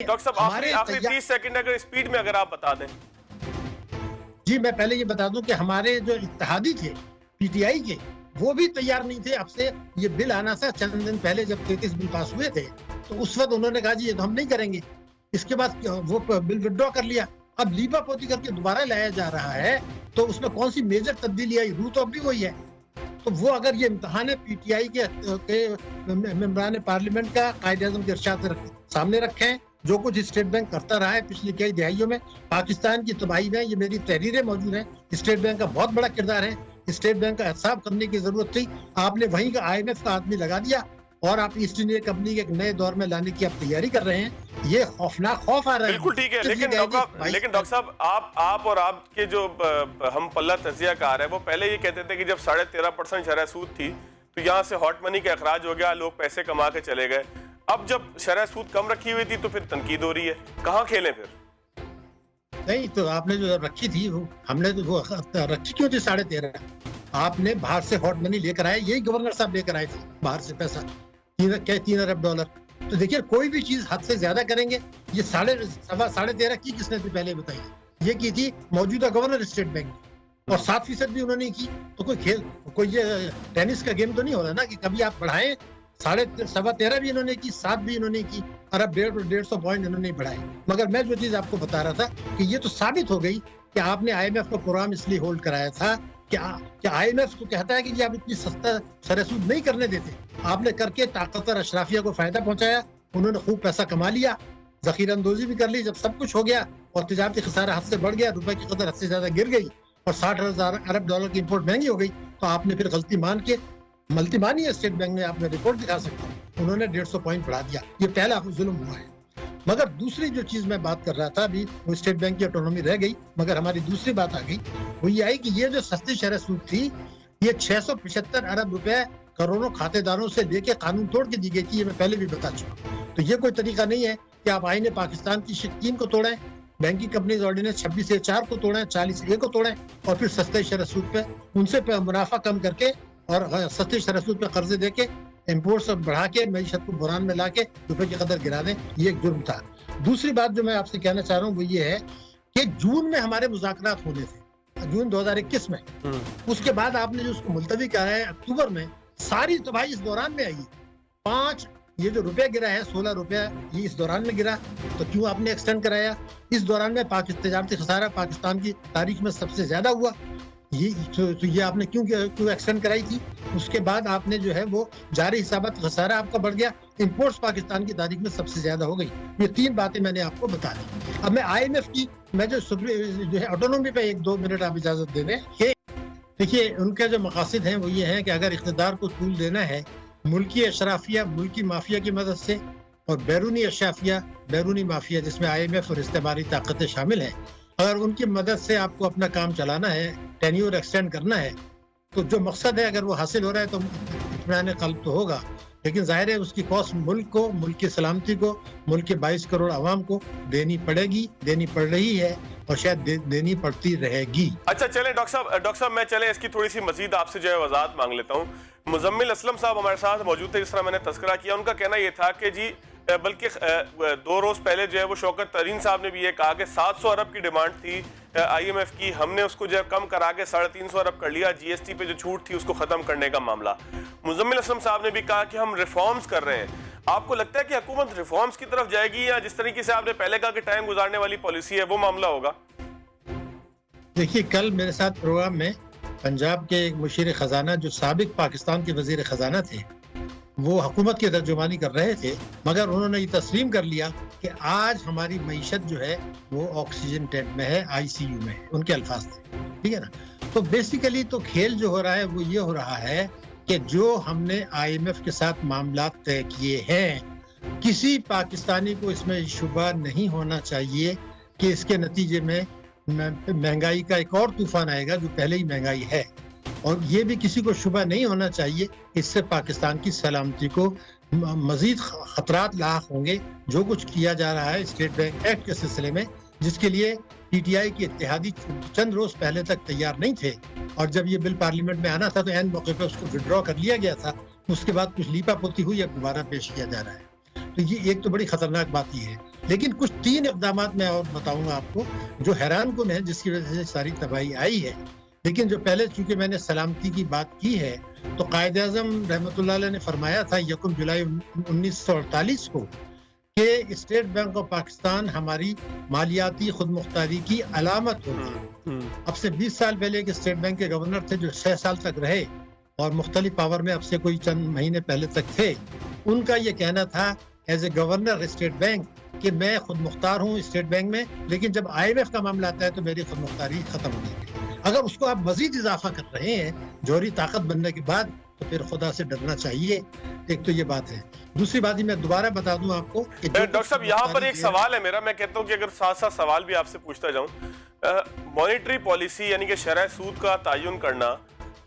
Doctor صاحب آخری 30 second اگر اسپیڈ میں اگر آپ بتا دیں. جی میں پہلے یہ بتا دوں کہ ہمارے جو اتحادی تھے پی ٹی آئی کے وہ بھی تیار نہیں تھے. اب سے یہ بل آنا تھا چند دن پہلے جب 33 بل پاس ہوئے تھے تو اس وقت انہوں نے کہا جی یہ تو ہم نہیں کریں گے. اس کے بعد وہ بل وڈرا کر لیا. اب لیپا پوتی کر کے دوبارہ لایا جا رہا ہے تو اس میں کون سی میجر تبدیلی آئی؟ روح تو اب بھی وہی ہے. تو وہ اگر یہ امتحان پی ٹی آئی کے ممبران پارلیمنٹ کا قائد اعظم کے ارشاد سامنے رکھیں، جو کچھ اسٹیٹ بینک کرتا رہا ہے پچھلی کئی دہائیوں میں پاکستان کی تباہی میں، یہ میری تحریریں موجود ہیں. اسٹیٹ بینک کا بہت بڑا کردار ہے. اسٹیٹ بینک کا احتساب کرنے کی ضرورت تھی. آپ نے وہیں کا آئی ایم ایف کا آدمی لگا دیا اور آپ ایسٹ انڈیا کمپنی کے ایک نئے دور میں لانے کی آپ تیاری کر رہے ہیں. یہ خوفناک خوف آ رہا ہے. بالکل ٹھیک ہے. لیکن ڈاکٹر صاحب آپ اور آپ کے جو ہم پلہ تجزیہ کار ہے وہ پہلے یہ کہتے تھے کہ جب 13.5% شرح سود تھی تو یہاں سے ہاٹ منی کا اخراج ہو گیا، لوگ پیسے کما کے چلے گئے. اب جب شرح سود کم رکھی ہوئی تھی تو پھر تنقید ہو رہی ہے. کہاں کھیلیں پھر؟ نہیں تو آپ نے جو رکھی تھی ہم نے تو وہ رکھی کیوں تھی 13.5؟ آپ نے باہر سے ہاٹ منی لے کر آئے، یہی گورنر صاحب لے کر آئے تھے باہر سے پیسہ 3 ارب ڈالر. تو دیکھیے کوئی بھی چیز حد سے زیادہ کریں گے. یہ 13.5 کی کس نے تھی پہلے بتائی؟ یہ کی تھی موجودہ گورنر اسٹیٹ بینک نے، اور 7% بھی انہوں نے کی. تو کوئی یہ ٹینس کا گیم تو نہیں ہو رہا نا کہ کبھی آپ بڑھائیں. 13.5 بھی انہوں نے کی، 7 بھی انہوں نے کی، ارب 150 پوائنٹ انہوں نے بڑھائے. مگر میں جو چیز آپ کو بتا رہا تھا کہ یہ تو ثابت ہو گئی کہ آپ نے آئی ایم ایف کا پروگرام اس لیے ہولڈ کرایا تھا کہ آئی ایم ایف کو کہتا ہے کہ یہ آپ اتنی سستا شرح سود نہیں کرنے دیتے. آپ نے کر کے طاقتور اشرافیہ کو فائدہ پہنچایا. انہوں نے خوب پیسہ کما لیا، ذخیرہ اندوزی بھی کر لی. جب سب کچھ ہو گیا اور تجارتی خسارہ حد سے بڑھ گیا، روپے کی قدر حد سے زیادہ گر گئی اور 60,000 ارب ڈالر کی امپورٹ مہنگی ہو گئی، تو آپ نے پھر غلطی مان کے ملتی مانی ہے اسٹیٹ بینک نے. آپ نے رپورٹ دکھا سکتا ہوں، انہوں نے 150 پوائنٹ بڑھا دیا. یہ پہلا ظلم ہوا ہے. مگر دوسری جو چیز میں بات کر رہا تھا ابھی، وہ اسٹیٹ بینک کی آٹونومی رہ گئی، مگر ہماری دوسری بات آ گئی، وہ یہ آئی کہ یہ جو سستی شرح سود تھی یہ 675 ارب روپے کروڑوں کھاتے داروں سے لے کے قانون توڑ کے دی گئی تھی. یہ میں پہلے بھی بتا چکا. تو یہ کوئی طریقہ نہیں ہے کہ آپ آئین پاکستان کی 3 کو توڑیں، بینکنگ کمپنیز آرڈیننس 26A4 کو توڑیں، 40A کو توڑیں اور پھر سستے شرح سود پہ ان سے منافع کم کر کے اور سستے شرح سود پہ قرضے دے کے امپورٹس بڑھا کے معیشت کو بحران میں لا کے روپے کی قدر گرا دیں. یہ ایک جرم تھا. دوسری بات جو میں آپ سے کہنا چاہ رہا ہوں وہ یہ ہے کہ جون میں ہمارے مذاکرات ہونے تھے، جون 2021 میں. اس کے بعد آپ نے جو اس کو ملتوی کہا ہے اکتوبر میں. ساری تباہی اس دوران میں آئی. 5 یہ جو روپے گرا ہے 16 روپے یہ اس دوران میں گرا. تو کیوں آپ نے ایکسٹینڈ کرایا؟ اس دوران میں تجارتی خسارہ پاکستان کی تاریخ میں سب سے زیادہ ہوا. یہ آپ نے کیوں ایکسٹینڈ کرائی تھی؟ اس کے بعد آپ نے جو ہے وہ جاری حسابات خسارہ آپ کا بڑھ گیا. امپورٹس پاکستان کی تاریخ میں سب سے زیادہ ہو گئی. یہ 3 باتیں میں نے آپ کو بتا دی. اب میں آئی ایم ایف کی میں جو ہے آٹونومی پہ 1-2 منٹ آپ اجازت دے دیں. دیکھیے ان کے جو مقاصد ہیں وہ یہ ہیں کہ اگر اقتدار کو طول دینا ہے ملکی اشرافیہ ملکی مافیا کی مدد سے اور بیرونی اشرافیہ بیرونی مافیا جس میں آئی ایم ایف اور استعماری طاقتیں شامل ہیں، اگر ان کی مدد سے آپ کو اپنا کام چلانا ہے، ٹینیور ایکسٹینڈ کرنا ہے، تو جو مقصد ہے اگر وہ حاصل ہو رہا ہے تو اطمینان قلب تو ہوگا. لیکن ظاہر ہے اس کی کاسٹ ملک کو، ملک کی سلامتی کو، ملک کے 22 کروڑ عوام کو دینی پڑے گی، دینی پڑ رہی ہے اور شاید دینی پڑتی رہے گی. اچھا چلیں ڈاکٹر صاحب میں اس کی تھوڑی سی مزید آپ سے جو ہے وضاحت مانگ لیتا ہوں. مزمل اسلم صاحب ہمارے ساتھ موجود تھے. جس طرح میں نے تذکرہ کیا ان کا کہنا یہ تھا کہ جی بلکہ 2 روز پہلے جو ہے وہ شوکت ترین صاحب نے بھی یہ کہا کہ 700 ارب کی ڈیمانڈ تھی آئی ایم ایف کی، ہم نے اس کو جو ہے کم کرا کے 350 ارب کر لیا. جی ایس ٹی پہ جو چھوٹ تھی اس کو ختم کرنے کا معاملہ. مزمل اسلم صاحب نے بھی کہا کہ ہم ریفارمز کر رہے ہیں. آپ کو لگتا ہے کہ حکومت ریفارمز کی طرف جائے گی یا جس طریقے سے آپ نے پہلے کہا کہ ٹائم گزارنے والی پالیسی ہے وہ معاملہ ہوگا؟ دیکھیے کل میرے ساتھ پروگرام میں پنجاب کے ایک مشیر خزانہ جو سابق پاکستان کے وزیر خزانہ تھے وہ حکومت کی ترجمانی کر رہے تھے، مگر انہوں نے یہ تسلیم کر لیا کہ آج ہماری معیشت جو ہے وہ آکسیجن ٹینٹ میں ہے، آئی سی یو میں ہے. ان کے الفاظ تھے. ٹھیک ہے نا. تو بیسیکلی تو کھیل جو ہو رہا ہے وہ یہ ہو رہا ہے کہ جو ہم نے آئی ایم ایف کے ساتھ معاملات طے کیے ہیں کسی پاکستانی کو اس میں شبہ نہیں ہونا چاہیے کہ اس کے نتیجے میں مہنگائی کا ایک اور طوفان آئے گا جو پہلے ہی مہنگائی ہے. اور یہ بھی کسی کو شبہ نہیں ہونا چاہیے اس سے پاکستان کی سلامتی کو مزید خطرات لاحق ہوں گے. جو کچھ کیا جا رہا ہے اسٹیٹ بینک ایکٹ کے سلسلے میں، جس کے لیے پی ٹی آئی کے اتحادی چند روز پہلے تک تیار نہیں تھے، اور جب یہ بل پارلیمنٹ میں آنا تھا تو عین موقع پہ اس کو وڈرا کر لیا گیا تھا. اس کے بعد کچھ لیپا پوتی ہوئی، اب دوبارہ پیش کیا جا رہا ہے. تو یہ ایک تو بڑی خطرناک بات یہ ہے. لیکن کچھ 3 اقدامات میں اور بتاؤں گا آپ کو جو حیران کن ہے، جس کی وجہ سے ساری تباہی آئی ہے. لیکن جو پہلے چونکہ میں نے سلامتی کی بات کی ہے تو قائد اعظم رحمۃ اللہ علیہ نے فرمایا تھا 1 جولائی 1948 کو کہ اسٹیٹ بینک آف پاکستان ہماری مالیاتی خود مختاری کی علامت ہوگی. اب سے 20 سال پہلے ایک اسٹیٹ بینک کے گورنر تھے جو 6 سال تک رہے اور مختلف پاور میں اب سے کوئی چند مہینے پہلے تک تھے. ان کا یہ کہنا تھا as a governor state bank کہ میں خود مختار ہوں اسٹیٹ بینک میں، لیکن جب IMF کا معاملہ آتا ہے تو میری خود مختاری ختم ہو گئی. اگر اس کو آپ مزید اضافہ کر رہے ہیں جوہری طاقت بننے کے بعد تو پھر خدا سے ڈرنا چاہیے. ایک تو یہ بات ہے. دوسری بات ہی میں دوبارہ بتا دوں آپ کو کہ ڈاکٹر صاحب یہاں پر ایک سوال ہے میرا، میں کہتا ہوں کہ اگر ساتھ ساتھ سوال بھی آپ سے پوچھتا جاؤں، مانیٹری پالیسی یعنی کہ شرح سود کا تعین کرنا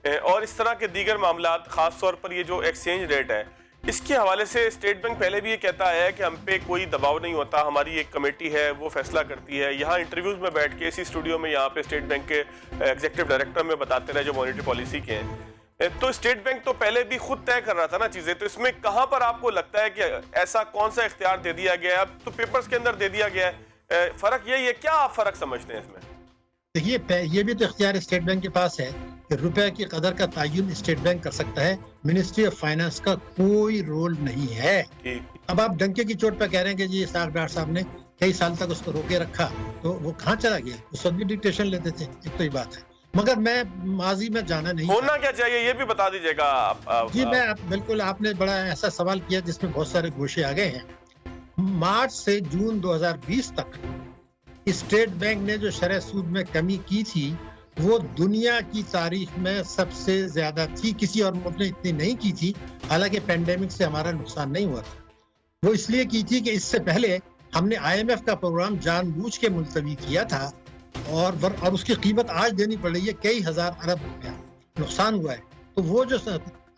اور اس طرح کے دیگر معاملات، خاص طور پر یہ جو ایکسچینج ریٹ ہے، اس کے حوالے سے اسٹیٹ بینک پہلے بھی یہ کہتا ہے کہ ہم پہ کوئی دباؤ نہیں ہوتا، ہماری ایک کمیٹی ہے وہ فیصلہ کرتی ہے. یہاں انٹرویوز میں بیٹھ کے اسی اسٹوڈیو میں یہاں پہ اسٹیٹ بینک کے ایگزیکٹو ڈائریکٹر میں بتاتے رہے جو مانیٹری پالیسی کے ہیں. تو اسٹیٹ بینک تو پہلے بھی خود طے کر رہا تھا نا چیزیں، تو اس میں کہاں پر آپ کو لگتا ہے کہ ایسا کون سا اختیار دے دیا گیا ہے؟ اب تو پیپرز کے اندر دے دیا گیا ہے، فرق یہی ہے، کیا آپ فرق سمجھتے ہیں اس میں؟ دیکھیے یہ بھی تو اختیار اسٹیٹ بینک کے پاس ہے کہ روپے کی قدر کا تعین اسٹیٹ بینک کر سکتا ہے. منسٹری آف فائنانس کا کوئی رول نہیں ہے. اب آپ ڈنکے کی چوٹ پہ کہہ رہے ہیں کہ جی اسحاق ڈار صاحب نے کئی سال تک اس کو روکے رکھا، تو وہ کہاں چلا گیا؟ اس وقت بھی ڈکٹیشن لیتے تھے. ایک تو یہ بات ہے، مگر میں ماضی میں جانا نہیں ہونا کیا چاہیے یہ بھی بتا دیجیے گا. جی میں بالکل، آپ نے بڑا ایسا سوال کیا جس میں بہت سارے گوشے آ گئے ہیں. مارچ سے جون 2020 تک اسٹیٹ بینک نے جو شرح سود میں کمی کی تھی وہ دنیا کی تاریخ میں سب سے زیادہ تھی. کسی اور ملک نے اتنی نہیں کی تھی، حالانکہ پینڈیمک سے ہمارا نقصان نہیں ہوا تھا. وہ اس لیے کی تھی کہ اس سے پہلے ہم نے IMF کا پروگرام جان بوجھ کے ملتوی کیا تھا اور اس کی قیمت آج دینی پڑ رہی ہے کئی ہزار ارب روپیہ. نقصان ہوا ہے. تو وہ جو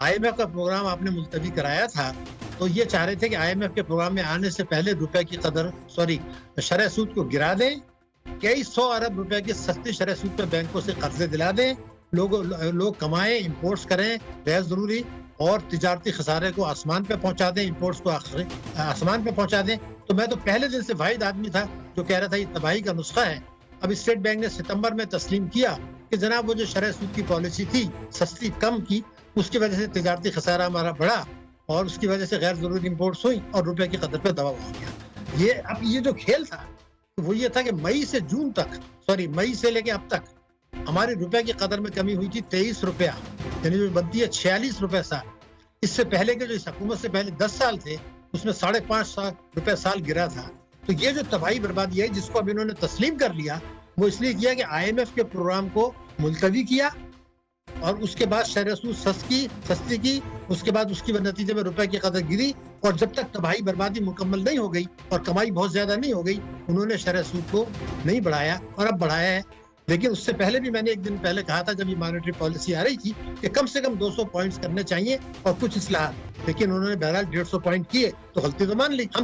IMF کا پروگرام آپ نے ملتوی کرایا تھا تو یہ چاہ رہے تھے کہ IMF کے پروگرام میں آنے سے پہلے روپے کی قدر شرح سود کو گرا دیں، کئی 100 ارب روپے کی سستی شرح سود پہ بینکوں سے قرضے دلا دیں، لوگ کمائیں، امپورٹس کریں غیر ضروری، اور تجارتی خسارے کو آسمان پہ پہنچا دیں، امپورٹس کو آسمان پہ پہنچا دیں. تو میں تو پہلے دن سے واحد آدمی تھا جو کہہ رہا تھا یہ تباہی کا نسخہ ہے. اب اسٹیٹ بینک نے ستمبر میں تسلیم کیا کہ جناب وہ جو شرح سود کی پالیسی تھی سستی کم کی، اس کی وجہ سے تجارتی خسارہ ہمارا بڑھا اور اس کی وجہ سے غیر ضروری امپورٹس ہوئی اور روپے کی قدر پہ دباؤ ہو گیا. اب یہ جو کھیل تھا وہ یہ تھا کہ مئی سے لے کے اب تک ہماری روپے کی قدر میں کمی ہوئی تھی 23 روپیہ، یعنی جو بنتی ہے 46 روپے سال. اس سے پہلے کے جو اس حکومت سے پہلے 10 سال تھے اس میں 5.5 روپے سال گرا تھا. تو یہ جو تباہی بربادی ہے جس کو اب انہوں نے تسلیم کر لیا، وہ اس لیے کیا کہ IMF کے پروگرام کو ملتوی کیا اور اس کے بعد شرح سود سستی کی، اس کے بعد اس کی نتیجے میں روپے کی قدر گری، اور جب تک تباہی بربادی مکمل نہیں ہو گئی اور کمائی بہت زیادہ نہیں ہو گئی انہوں نے شرح سود کو نہیں بڑھایا اور اب بڑھایا ہے. لیکن اس سے پہلے بھی میں نے ایک دن پہلے کہا تھا جب یہ مانیٹری پالیسی آ رہی تھی کہ کم سے کم 200 پوائنٹس کرنے چاہیے اور کچھ اصلاحات، لیکن انہوں نے بہرحال 150 پوائنٹ کیے تو غلطی تو مان لی. ہم